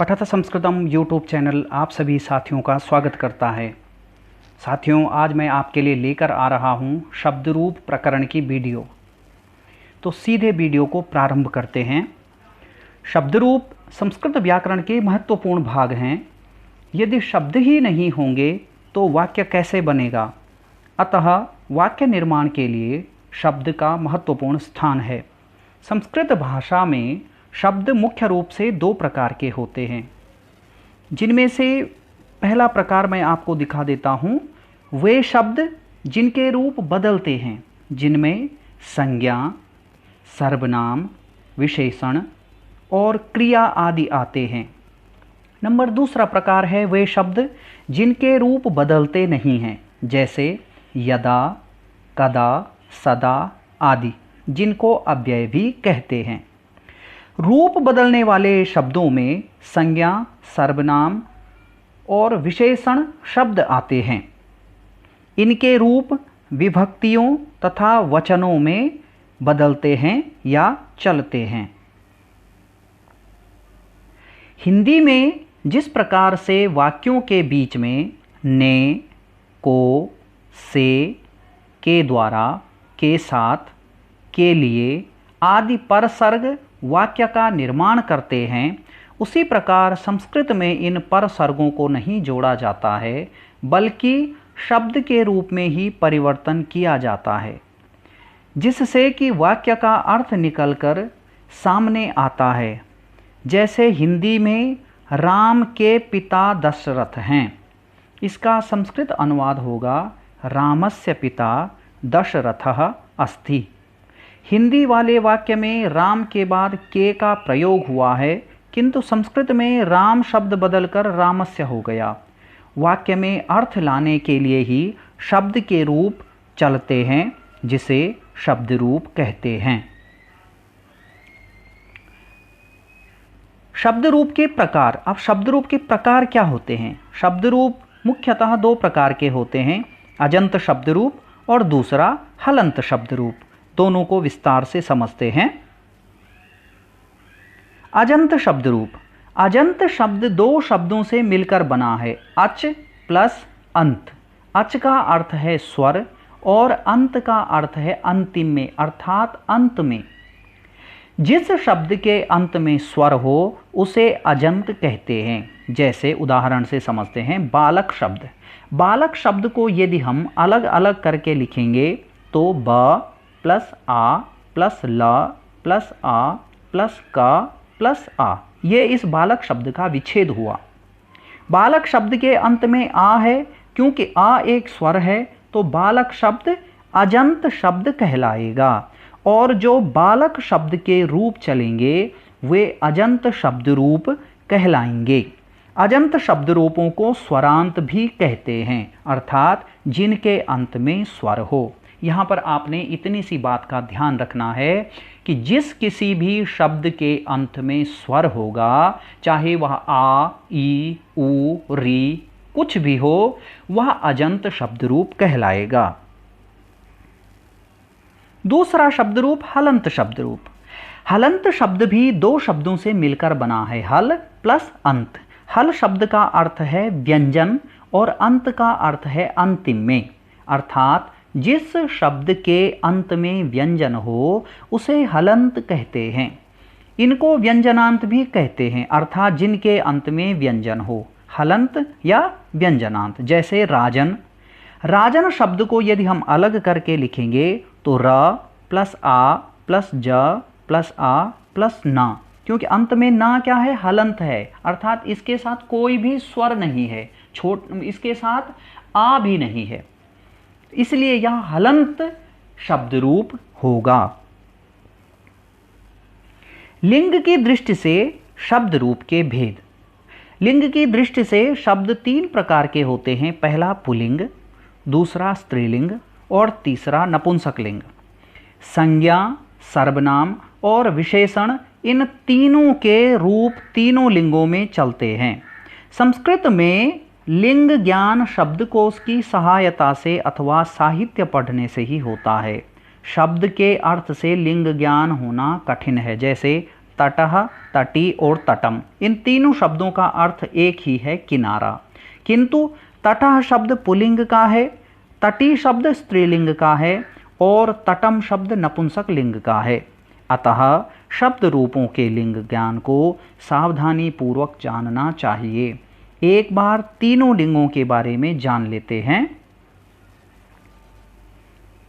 पठत संस्कृतम YouTube channel आप सभी साथियों का स्वागत करता है। साथियों, आज मैं आपके लिए लेकर आ रहा हूँ शब्द रूप प्रकरण की वीडियो। तो सीधे वीडियो को प्रारंभ करते हैं। शब्द रूप संस्कृत व्याकरण के महत्वपूर्ण भाग हैं। यदि शब्द ही नहीं होंगे तो वाक्य कैसे बनेगा? अतः वाक्य निर्माण के लिए शब्द का महत्वपूर्ण स्थान है। संस्कृत भाषा में शब्द मुख्य रूप से दो प्रकार के होते हैं, जिनमें से पहला प्रकार मैं आपको दिखा देता हूँ। वे शब्द जिनके रूप बदलते हैं, जिनमें संज्ञा, सर्वनाम, विशेषण और क्रिया आदि आते हैं। नंबर दूसरा प्रकार है वे शब्द जिनके रूप बदलते नहीं हैं, जैसे यदा, कदा, सदा आदि, जिनको अव्यय भी कहते हैं। रूप बदलने वाले शब्दों में संज्ञा, सर्वनाम और विशेषण शब्द आते हैं। इनके रूप विभक्तियों तथा वचनों में बदलते हैं या चलते हैं। हिंदी में जिस प्रकार से वाक्यों के बीच में ने, को, से, के द्वारा, के साथ, के लिए आदि परसर्ग वाक्य का निर्माण करते हैं, उसी प्रकार संस्कृत में इन परसर्गों को नहीं जोड़ा जाता है, बल्कि शब्द के रूप में ही परिवर्तन किया जाता है, जिससे कि वाक्य का अर्थ निकलकर सामने आता है। जैसे हिंदी में राम के पिता दशरथ हैं, इसका संस्कृत अनुवाद होगा रामस्य पिता दशरथः अस्ति। हिंदी वाले वाक्य में राम के बाद के का प्रयोग हुआ है, किंतु संस्कृत में राम शब्द बदलकर रामस्य हो गया। वाक्य में अर्थ लाने के लिए ही शब्द के रूप चलते हैं, जिसे शब्द रूप कहते हैं। शब्द रूप के प्रकार। अब शब्द रूप के प्रकार क्या होते हैं? शब्द रूप मुख्यतः दो प्रकार के होते हैं, अजंत शब्द रूप और दूसरा हलंत शब्द रूप। दोनों को विस्तार से समझते हैं। अजंत शब्द रूप। अजंत शब्द दो शब्दों से मिलकर बना है, अच प्लस अंत। अच का अर्थ है स्वर और अंत का अर्थ है अंतिम में, अर्थात अंत में। जिस शब्द के अंत में स्वर हो उसे अजंत कहते हैं। जैसे उदाहरण से समझते हैं, बालक शब्द। बालक शब्द को यदि हम अलग अलग करके लिखेंगे तो ब प्लस आ प्लस ल प्लस आ प्लस क प्लस आ, ये इस बालक शब्द का विच्छेद हुआ। बालक शब्द के अंत में आ है, क्योंकि आ एक स्वर है, तो बालक शब्द अजंत शब्द कहलाएगा। और जो बालक शब्द के रूप चलेंगे वे अजंत शब्द रूप कहलाएंगे। अजंत शब्द रूपों को स्वरांत भी कहते हैं, अर्थात जिनके अंत में स्वर हो। यहाँ पर आपने इतनी सी बात का ध्यान रखना है कि जिस किसी भी शब्द के अंत में स्वर होगा, चाहे वह आ, ई, उ, री कुछ भी हो, वह अजंत शब्द रूप कहलाएगा। दूसरा शब्द रूप हलंत शब्द रूप। हलंत शब्द भी दो शब्दों से मिलकर बना है, हल प्लस अंत। हल शब्द का अर्थ है व्यंजन और अंत का अर्थ है अंतिम में, अर्थात जिस शब्द के अंत में व्यंजन हो उसे हलंत कहते हैं। इनको व्यंजनांत भी कहते हैं, अर्थात जिनके अंत में व्यंजन हो, हलंत या व्यंजनांत। जैसे राजन। राजन शब्द को यदि हम अलग करके लिखेंगे तो र प्लस आ प्लस ज प्लस आ प्लस ना, क्योंकि अंत में ना क्या है? हलंत है, अर्थात इसके साथ कोई भी स्वर नहीं है, इसके साथ आ भी नहीं है, इसलिए यह हलंत शब्द रूप होगा। लिंग की दृष्टि से शब्द रूप के भेद। लिंग की दृष्टि से शब्द तीन प्रकार के होते हैं, पहला पुल्लिंग, दूसरा स्त्रीलिंग और तीसरा नपुंसकलिंग। संज्ञा, सर्वनाम और विशेषण इन तीनों के रूप तीनों लिंगों में चलते हैं। संस्कृत में लिंग ज्ञान शब्दकोश की सहायता से अथवा साहित्य पढ़ने से ही होता है। शब्द के अर्थ से लिंग ज्ञान होना कठिन है। जैसे तटः, तटी और तटम, इन तीनों शब्दों का अर्थ एक ही है, किनारा। किंतु तटः शब्द पुल्लिंग का है, तटी शब्द स्त्रीलिंग का है और तटम शब्द नपुंसक लिंग का है। अतः शब्द रूपों के लिंग ज्ञान को सावधानी पूर्वक जानना चाहिए। एक बार तीनों लिंगों के बारे में जान लेते हैं।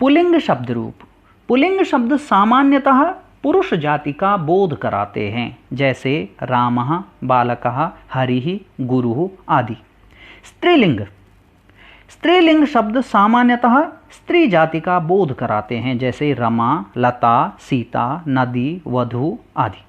पुल्लिंग शब्द रूप। पुल्लिंग शब्द सामान्यतः पुरुष जाति का बोध कराते हैं, जैसे रामः, बालकः, हरिः, गुरुः आदि। स्त्रीलिंग। स्त्रीलिंग शब्द सामान्यतः स्त्री जाति का बोध कराते हैं, जैसे रमा, लता, सीता, नदी, वधु आदि।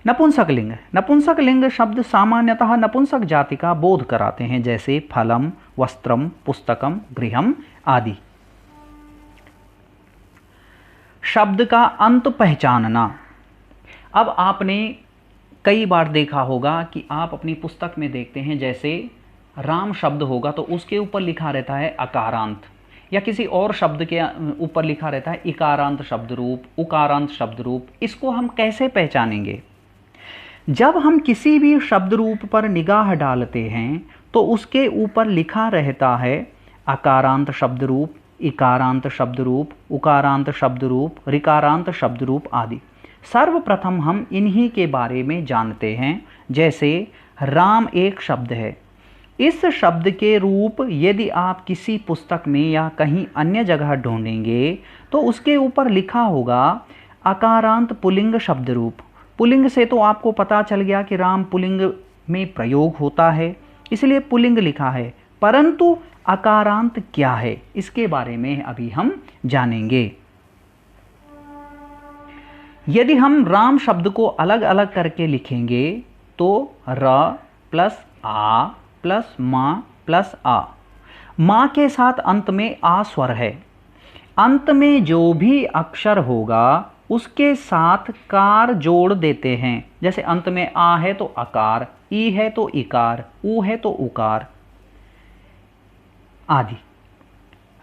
नपुंसक लिंग। नपुंसक लिंग शब्द सामान्यतः नपुंसक जाति का बोध कराते हैं, जैसे फलम, वस्त्रम, पुस्तकम, गृहम आदि। शब्द का अंत पहचानना। अब आपने कई बार देखा होगा कि आप अपनी पुस्तक में देखते हैं, जैसे राम शब्द होगा तो उसके ऊपर लिखा रहता है अकारांत, या किसी और शब्द के ऊपर लिखा रहता है इकारांत शब्द रूप, उकारांत शब्द रूप। इसको हम कैसे पहचानेंगे? जब हम किसी भी शब्द रूप पर निगाह डालते हैं तो उसके ऊपर लिखा रहता है अकारांत शब्द रूप, इकारांत शब्द रूप, उकारांत शब्द रूप, ऋकारांत शब्द रूप आदि। सर्वप्रथम हम इन्हीं के बारे में जानते हैं। जैसे राम एक शब्द है, इस शब्द के रूप यदि आप किसी पुस्तक में या कहीं अन्य जगह ढूंढेंगे तो उसके ऊपर लिखा होगा अकारांत पुल्लिंग शब्द रूप। पुल्लिंग से तो आपको पता चल गया कि राम पुल्लिंग में प्रयोग होता है, इसलिए पुल्लिंग लिखा है। परंतु अकारांत क्या है, इसके बारे में अभी हम जानेंगे। यदि हम राम शब्द को अलग अलग करके लिखेंगे तो र प्लस आ प्लस माँ प्लस आ। माँ के साथ अंत में आ स्वर है। अंत में जो भी अक्षर होगा उसके साथ कार जोड़ देते हैं। जैसे अंत में आ है तो अकार, ई है तो इकार, ऊ है तो उकार आदि।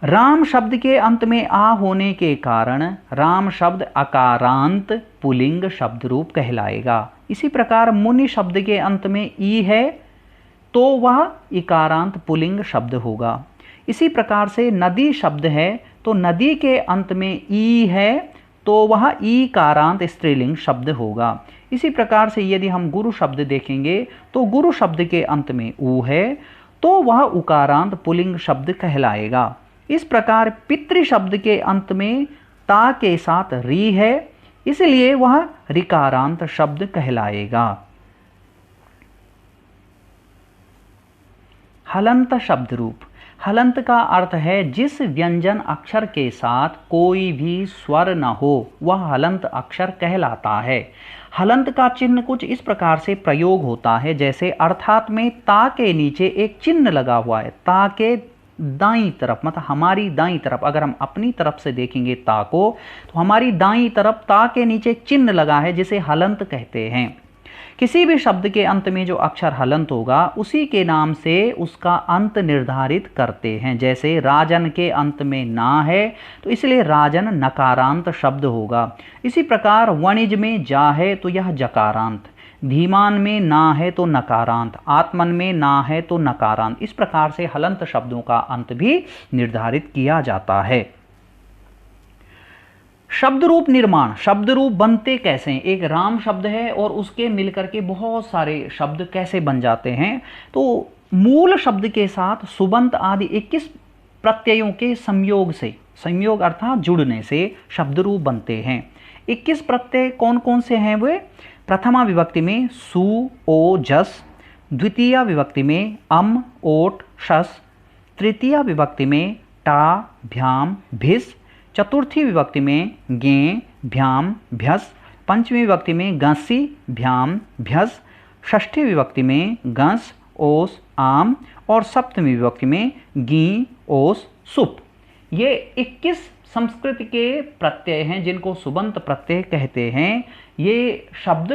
राम शब्द के अंत में आ होने के कारण राम शब्द अकारांत पुल्लिंग शब्द रूप कहलाएगा। इसी प्रकार मुनि शब्द के अंत में ई है तो वह इकारांत पुल्लिंग शब्द होगा। इसी प्रकार से नदी शब्द है तो नदी के अंत में ई है तो वह ईकारांत स्त्रीलिंग शब्द होगा। इसी प्रकार से यदि हम गुरु शब्द देखेंगे तो गुरु शब्द के अंत में ऊ है तो वह उकारांत पुल्लिंग शब्द कहलाएगा। इस प्रकार पितृ शब्द के अंत में ता के साथ री है, इसलिए वह ऋकारांत शब्द कहलाएगा। हलंत शब्द रूप। हलंत का अर्थ है जिस व्यंजन अक्षर के साथ कोई भी स्वर न हो वह हलंत अक्षर कहलाता है। हलंत का चिन्ह कुछ इस प्रकार से प्रयोग होता है, जैसे अर्थात में ता के नीचे एक चिन्ह लगा हुआ है। ता के दाईं तरफ, मतलब हमारी दाईं तरफ, अगर हम अपनी तरफ से देखेंगे ता को तो हमारी दाईं तरफ ता के नीचे चिन्ह लगा है, जिसे हलंत कहते हैं। किसी भी शब्द के अंत में जो अक्षर हलंत होगा उसी के नाम से उसका अंत निर्धारित करते हैं। जैसे राजन के अंत में ना है तो इसलिए राजन नकारांत शब्द होगा। इसी प्रकार वणिज में जा है तो यह जकारांत, धीमान में ना है तो नकारांत, आत्मन में ना है तो नकारांत। इस प्रकार से हलंत शब्दों का अंत भी निर्धारित किया जाता है। शब्द रूप निर्माण। शब्द रूप बनते कैसे हैं? एक राम शब्द है और उसके मिलकर के बहुत सारे शब्द कैसे बन जाते हैं? तो मूल शब्द के साथ सुबंत आदि 21 प्रत्ययों के संयोग से, संयोग अर्थात जुड़ने से शब्द रूप बनते हैं। 21 प्रत्यय कौन कौन से हैं? वे प्रथमा विभक्ति में सु ओ जस, द्वितीय विभक्ति में अम ओट शस, तृतीय विभक्ति में टा भ्याम भिस, चतुर्थी विभक्ति में गे भ्याम भ्यस, पंचमी विभक्ति में गसी भ्याम भ्यस, षष्ठी विभक्ति में गस ओस आम और सप्तमी विभक्ति में गी ओस सुप। ये 21 संस्कृत के प्रत्यय हैं जिनको सुबंत प्रत्यय कहते हैं। ये शब्द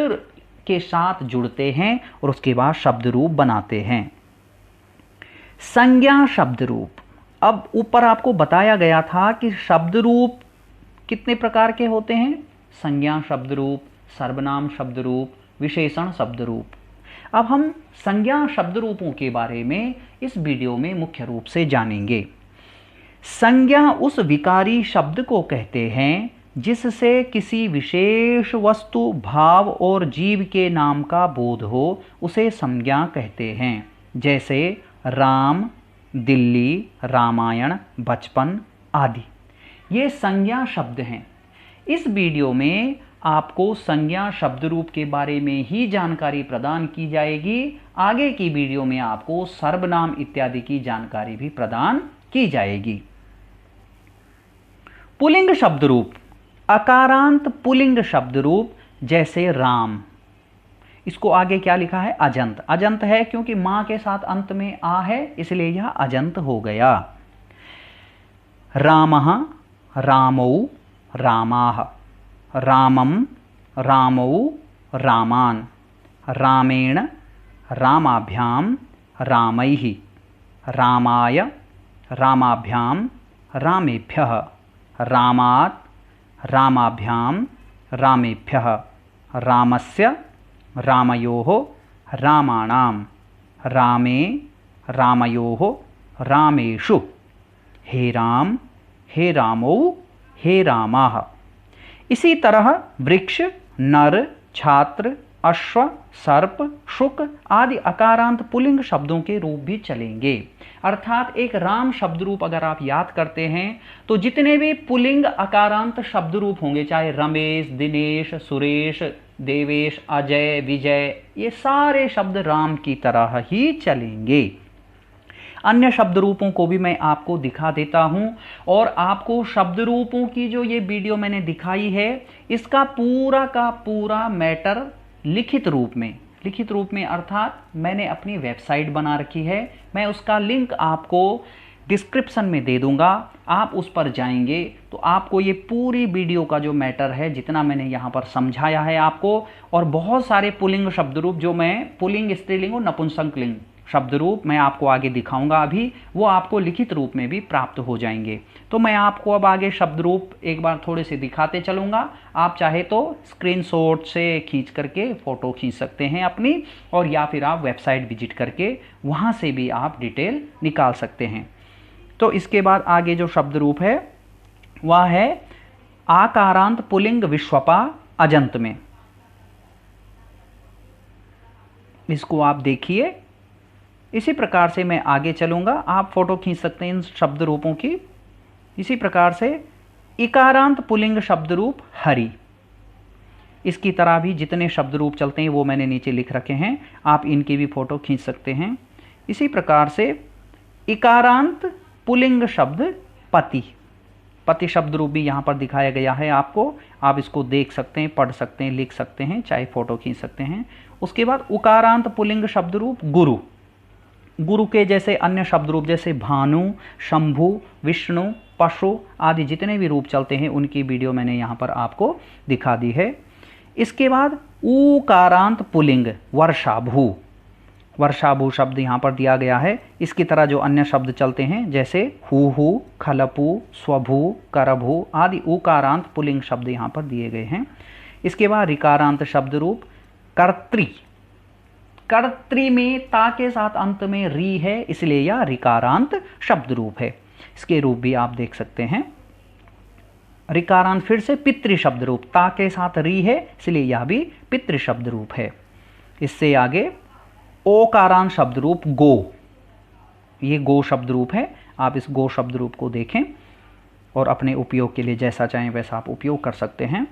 के साथ जुड़ते हैं और उसके बाद शब्द रूप बनाते हैं। संज्ञा शब्द रूप। अब ऊपर आपको बताया गया था कि शब्द रूप कितने प्रकार के होते हैं? संज्ञा शब्द रूप, सर्वनाम शब्द रूप, विशेषण शब्द रूप। अब हम संज्ञा शब्द रूपों के बारे में इस वीडियो में मुख्य रूप से जानेंगे। संज्ञा उस विकारी शब्द को कहते हैं जिससे किसी विशेष वस्तु, भाव और जीव के नाम का बोध हो, उसे संज्ञा कहते हैं। जैसे राम, दिल्ली, रामायण, बचपन आदि, ये संज्ञा शब्द हैं। इस वीडियो में आपको संज्ञा शब्द रूप के बारे में ही जानकारी प्रदान की जाएगी। आगे की वीडियो में आपको सर्वनाम इत्यादि की जानकारी भी प्रदान की जाएगी। पुल्लिंग शब्द रूप, अकारांत पुल्लिंग शब्द रूप जैसे राम, इसको आगे क्या लिखा है? अजंत। अजंत है क्योंकि मां के साथ अंत में आ है, इसलिए यह अजंत हो गया। रामः, रामौ, रामाः, रामं, रामौ, रामान्, रामेण, रामाभ्यां, रामैः, रामाय, रामाभ्यां, रामेभ्यः, रामात्, रामाभ्यां, रामेभ्यः, रामस्य, रामयोः, रामाणां, रामे, रामयोः, रामेषु, हे राम, हे रामौ, हे रामाः। इसी तरह वृक्ष, नर, छात्र, अश्व, सर्प, शुक आदि अकारांत पुल्लिंग शब्दों के रूप भी चलेंगे। अर्थात एक राम शब्द रूप अगर आप याद करते हैं तो जितने भी पुल्लिंग अकारांत शब्द रूप होंगे, चाहे रमेश, दिनेश, सुरेश, देवेश, अजय, विजय, ये सारे शब्द राम की तरह ही चलेंगे। अन्य शब्द रूपों को भी मैं आपको दिखा देता हूं और आपको शब्द रूपों की जो ये वीडियो मैंने दिखाई है, इसका पूरा का पूरा मैटर लिखित रूप में अर्थात मैंने अपनी वेबसाइट बना रखी है। मैं उसका लिंक आपको डिस्क्रिप्शन में दे दूंगा। आप उस पर जाएंगे तो आपको ये पूरी वीडियो का जो मैटर है, जितना मैंने यहाँ पर समझाया है आपको, और बहुत सारे पुल्लिंग शब्द रूप जो मैं पुल्लिंग, स्त्रीलिंग और नपुंसकलिंग शब्द रूप मैं आपको आगे दिखाऊंगा, अभी वो आपको लिखित रूप में भी प्राप्त हो जाएंगे। तो मैं आपको अब आगे शब्द रूप एक बार थोड़े से दिखाते चलूँगा। आप चाहे तो स्क्रीनशॉट से खींच करके फ़ोटो खींच सकते हैं अपनी, और या फिर आप वेबसाइट विजिट करके वहाँ से भी आप डिटेल निकाल सकते हैं। तो इसके बाद आगे जो शब्द रूप है वह है आकारांत पुल्लिंग विश्वपा अजंत में। इसको आप देखिए। इसी प्रकार से मैं आगे चलूँगा, आप फोटो खींच सकते हैं इन शब्द रूपों की। इसी प्रकार से इकारांत पुल्लिंग शब्द रूप हरि, इसकी तरह भी जितने शब्द रूप चलते हैं वो मैंने नीचे लिख रखे हैं, आप इनकी भी फोटो खींच सकते हैं। इसी प्रकार से इकारांत पुल्लिंग शब्द पति, पति शब्द रूप भी यहाँ पर दिखाया गया है आपको। आप इसको देख सकते हैं, पढ़ सकते हैं, लिख सकते हैं, चाहे फोटो खींच सकते हैं। उसके बाद उकारांत पुल्लिंग शब्द रूप गुरु, गुरु के जैसे अन्य शब्द रूप जैसे भानु, शंभु, विष्णु, पशु आदि जितने भी रूप चलते हैं उनकी वीडियो मैंने यहाँ पर आपको दिखा दी है। इसके बाद ऊकारांत पुल्लिंग वर्षाभू, वर्षाभू शब्द यहाँ पर दिया गया है। इसकी तरह जो अन्य शब्द चलते हैं जैसे हु, खलपु, स्वभू, करभू आदि ऊकारांत पुल्लिंग शब्द यहाँ पर दिए गए हैं। इसके बाद ऋकारांत शब्द रूप कर्त्री, कर्त्री में ता के साथ अंत में री है, इसलिए यह ऋकारांत शब्द रूप है। इसके रूप भी आप देख सकते हैं। ऋकारांत फिर से पितृ शब्द रूप, ता के साथ री है, इसलिए यह भी पितृ शब्द रूप है। इससे आगे ओकारांत शब्द रूप गो, ये गो शब्द रूप है। आप इस गो शब्द रूप को देखें और अपने उपयोग के लिए जैसा चाहें वैसा आप उपयोग कर सकते हैं।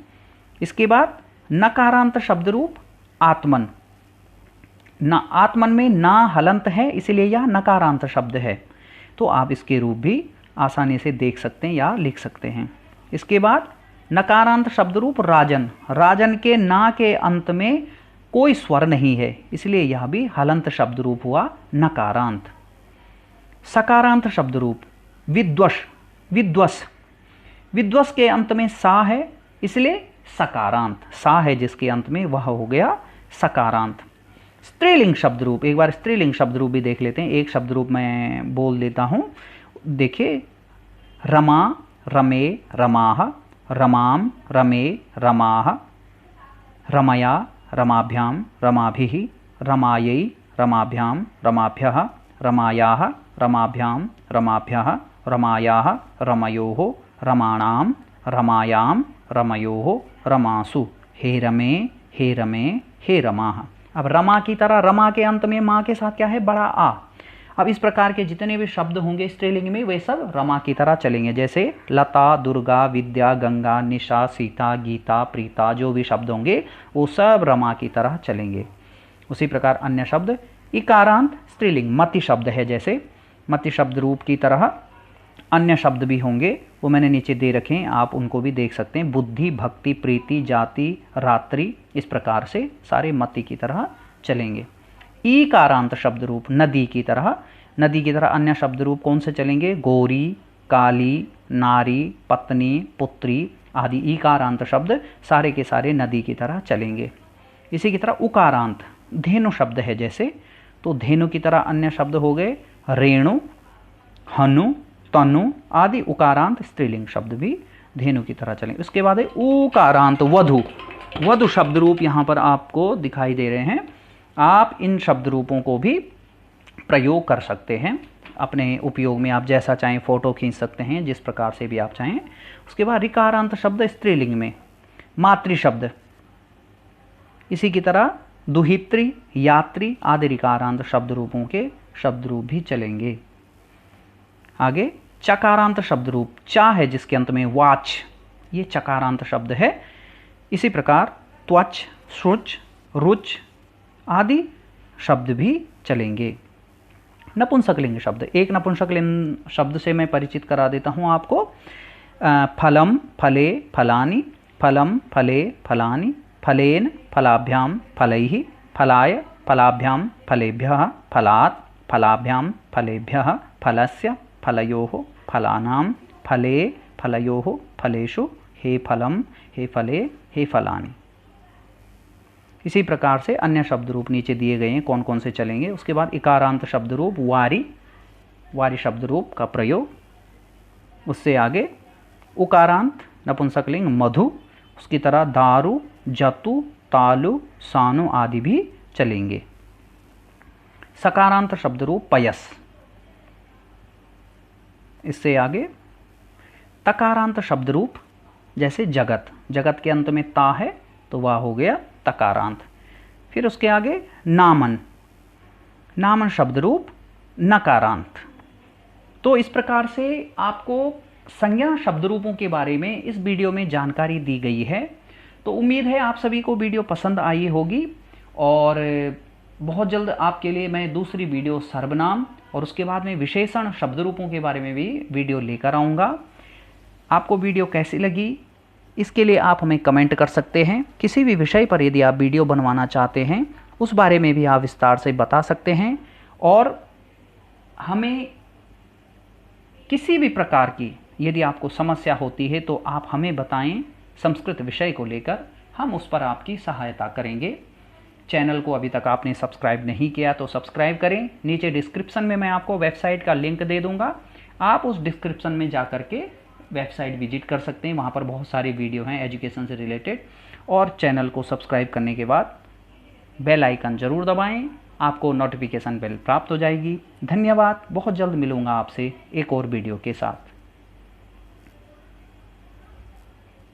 इसके बाद नकारांत शब्द रूप आत्मन, ना आत्मन में ना हलंत है, इसलिए यह नकारांत शब्द है। तो आप इसके रूप भी आसानी से देख सकते हैं या लिख सकते हैं। इसके बाद नकारांत शब्द रूप राजन, राजन के ना के अंत में कोई स्वर नहीं है, इसलिए यह भी हलंत शब्द रूप हुआ नकारांत। सकारांत शब्द रूप विद्वश, विद्वस, विद्वस के अंत में सा है, इसलिए सकारांत, सा है जिसके अंत में वह हो गया सकारांत। स्त्रीलिंग शब्द रूप, एक बार स्त्रीलिंग शब्द रूप भी देख लेते हैं। एक शब्द रूप मैं बोल देता हूं, देखिए रमा, रमे, रमाह, रमाम, रमे, रमाह, रमया रमाभ्यां रमाभिः रमायै रमाभ्यां रमाभ्यः रमायाः रमाभ्यां रमाभ्यः रमायाः रमयोः रमाणां रमायां रमयोः रमासु हे रमे हे रमे हे रमाः। अब रमा की तरह रमा के अंत में माँ के साथ क्या है, बड़ा आ। अब इस प्रकार के जितने भी शब्द होंगे स्त्रीलिंग में वे सब रमा की तरह चलेंगे, जैसे लता, दुर्गा, विद्या, गंगा, निशा, सीता, गीता, प्रीता, जो भी शब्द होंगे वो सब रमा की तरह चलेंगे। उसी प्रकार अन्य शब्द इकारांत स्त्रीलिंग मति शब्द है, जैसे मति शब्द रूप की तरह अन्य शब्द भी होंगे, वो मैंने नीचे दे रखे हैं, आप उनको भी देख सकते हैं। बुद्धि, भक्ति, प्रीति, जाति, रात्रि, इस प्रकार से सारे मति की तरह चलेंगे। ईकारांत शब्द रूप नदी की तरह अन्य शब्द रूप कौन से चलेंगे, गोरी, काली, नारी, पत्नी, पुत्री आदि ईकारांत शब्द सारे के सारे नदी की तरह चलेंगे। इसी की तरह उकारांत धेनु शब्द है, जैसे तो धेनु की तरह अन्य शब्द हो गए रेणु, हनु, तनु आदि उकारांत स्त्रीलिंग शब्द भी धेनु की तरह चलेंगे। उसके बाद है उकारांत वधु। वधु शब्द रूप यहाँ पर आपको दिखाई दे रहे हैं। आप इन शब्द रूपों को भी प्रयोग कर सकते हैं अपने उपयोग में, आप जैसा चाहें फोटो खींच सकते हैं, जिस प्रकार से भी आप चाहें। उसके बाद ऋकारांत शब्द स्त्रीलिंग में मातृ शब्द, इसी की तरह दुहित्री, यात्री आदि ऋकारांत शब्द रूपों के शब्द रूप भी चलेंगे। आगे चकारांत शब्द रूप, चा है जिसके अंत में वाच, ये चकारांत शब्द है। इसी प्रकार त्वच, शुच, रुच आदि शब्द भी चलेंगे। नपुंसकलिंग शब्द, एक नपुंसकलिंग शब्द से मैं परिचित करा देता हूँ आपको। फलम, फले, फलानि, फलम, फले, फलानि, फलेन, फलाभ्यां, फलैः, फलाय, फलाभ्यां, फलेभ्यः, फलात्, फलाभ्यां, फलेभ्यः, फलस्य, फलयोः, फलानां, फले, फलयोः, फलेषु, हे फलम, हे फले, हे फलानि। इसी प्रकार से अन्य शब्द रूप नीचे दिए गए हैं कौन कौन से चलेंगे। उसके बाद इकारांत शब्द रूप वारी, वारी शब्द रूप का प्रयोग। उससे आगे उकारांत नपुंसकलिंग मधु, उसकी तरह दारु, जतु, तालु, सानु आदि भी चलेंगे। सकारांत शब्द रूप पयस। इससे आगे तकारांत शब्द रूप जैसे जगत, जगत के अंत में ता है तो वह हो गया तकारांत। फिर उसके आगे नामन, नामन शब्द रूप नकारांत। तो इस प्रकार से आपको संज्ञा शब्द रूपों के बारे में इस वीडियो में जानकारी दी गई है। तो उम्मीद है आप सभी को वीडियो पसंद आई होगी और बहुत जल्द आपके लिए मैं दूसरी वीडियो सर्वनाम और उसके बाद में विशेषण शब्द रूपों के बारे में भी वीडियो लेकर आऊँगा। आपको वीडियो कैसी लगी इसके लिए आप हमें कमेंट कर सकते हैं। किसी भी विषय पर यदि आप वीडियो बनवाना चाहते हैं उस बारे में भी आप विस्तार से बता सकते हैं। और हमें किसी भी प्रकार की यदि आपको समस्या होती है तो आप हमें बताएं संस्कृत विषय को लेकर, हम उस पर आपकी सहायता करेंगे। चैनल को अभी तक आपने सब्सक्राइब नहीं किया तो सब्सक्राइब करें। नीचे डिस्क्रिप्शन में मैं आपको वेबसाइट का लिंक दे दूंगा, आप उस डिस्क्रिप्शन में जा कर के वेबसाइट विजिट कर सकते हैं। वहाँ पर बहुत सारी वीडियो हैं एजुकेशन से रिलेटेड। और चैनल को सब्सक्राइब करने के बाद बेल आइकन ज़रूर दबाएं, आपको नोटिफिकेशन बेल प्राप्त हो जाएगी। धन्यवाद, बहुत जल्द मिलूँगा आपसे एक और वीडियो के साथ।